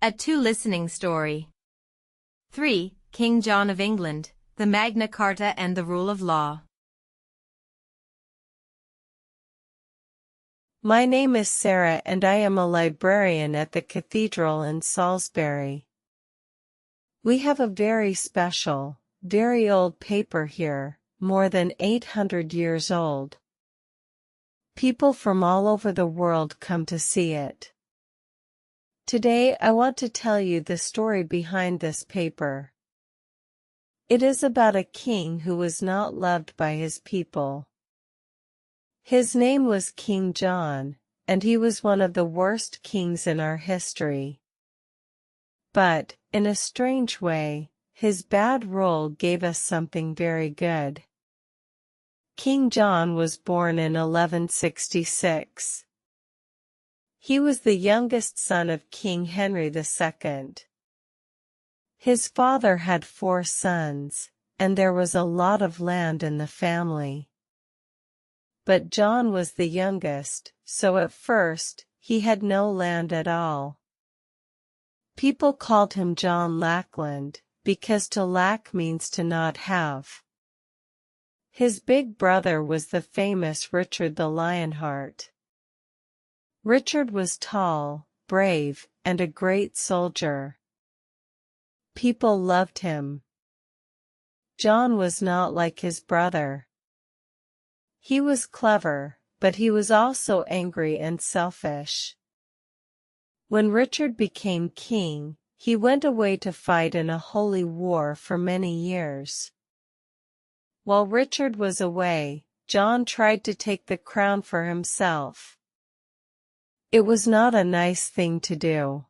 A two listening story. 3. King John of England, the Magna Carta and the rule of law. My name is Sarah and I am a librarian at the cathedral in Salisbury. We have a very special, very old paper here, more than 800 years old. People from all over the world come to see it. Today I want to tell you the story behind this paper. It is about a king who was not loved by his people. His name was King John, and he was one of the worst kings in our history. But, in a strange way, his bad rule gave us something very good. King John was born in 1166. He was the youngest son of King Henry II. His father had 4 sons, and there was a lot of land in the family. But John was the youngest, so at first, he had no land at all. People called him John Lackland, because to lack means to not have. His big brother was the famous Richard the Lionheart. Richard was tall, brave, and a great soldier. People loved him. John was not like his brother. He was clever, but he was also angry and selfish. When Richard became king, he went away to fight in a holy war for many years. While Richard was away, John tried to take the crown for himself. It was not a nice thing to do.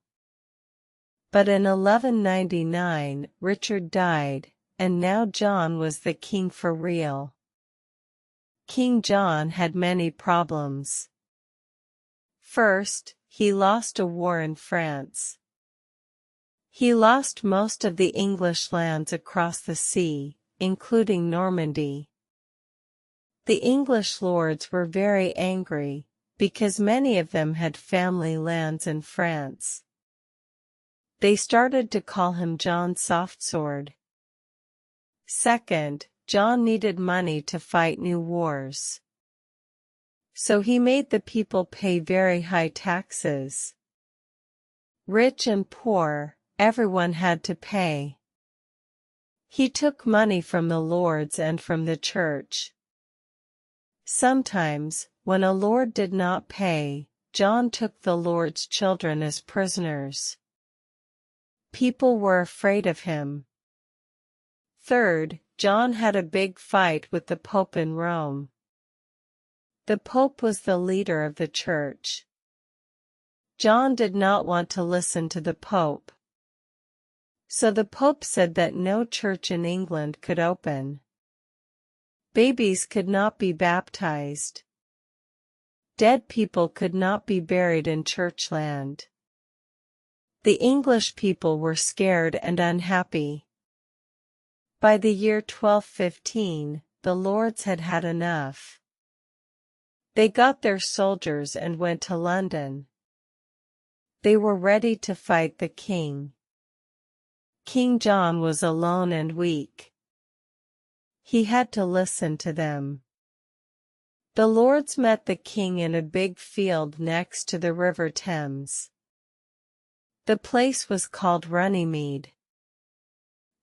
But in 1199, Richard died, and now John was the king for real. King John had many problems. First, he lost a war in France. He lost most of the English lands across the sea, including Normandy. The English lords were very angry, because many of them had family lands in France. They started to call him John Softsword. Second, John needed money to fight new wars. So he made the people pay very high taxes. Rich and poor, everyone had to pay. He took money from the lords and from the church. Sometimes, when a lord did not pay, John took the lord's children as prisoners. People were afraid of him. Third, John had a big fight with the Pope in Rome. The Pope was the leader of the church. John did not want to listen to the Pope. So the Pope said that no church in England could open. Babies could not be baptized. Dead people could not be buried in church land. The English people were scared and unhappy. By the year 1215, the lords had had enough. They got their soldiers and went to London. They were ready to fight the king. King John was alone and weak. He had to listen to them. The lords met the king in a big field next to the River Thames. The place was called Runnymede.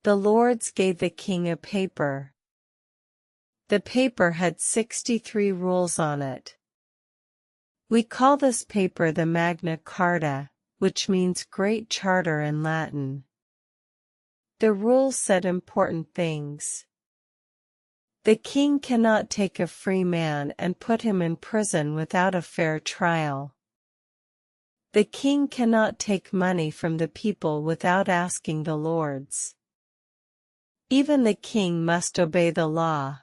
The lords gave the king a paper. The paper had 63 rules on it. We call this paper the Magna Carta, which means Great Charter in Latin. The rules said important things. The king cannot take a free man and put him in prison without a fair trial. The king cannot take money from the people without asking the lords. Even the king must obey the law.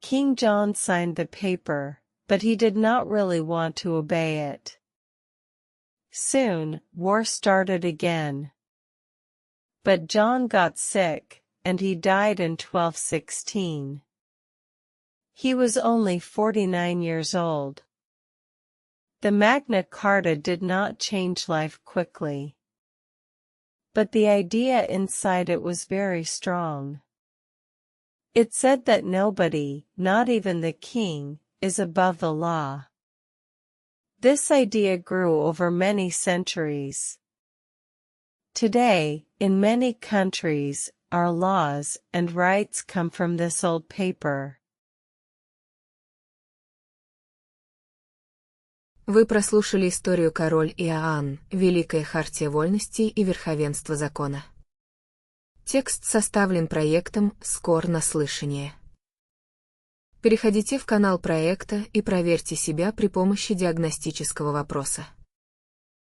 King John signed the paper, but he did not really want to obey it. Soon, war started again. But John got sick, and he died in 1216. He was only 49 years old. The Magna Carta did not change life quickly. but the idea inside it was very strong. It said that nobody, not even the king, is above the law. This idea grew over many centuries. Today, in many countries, our laws and rights come from this old paper. Вы прослушали историю «Король Иоанн. Великая Хартия вольностей и верховенство закона». Текст составлен проектом «Скор на слышание». Переходите в канал проекта и проверьте себя при помощи диагностического вопроса.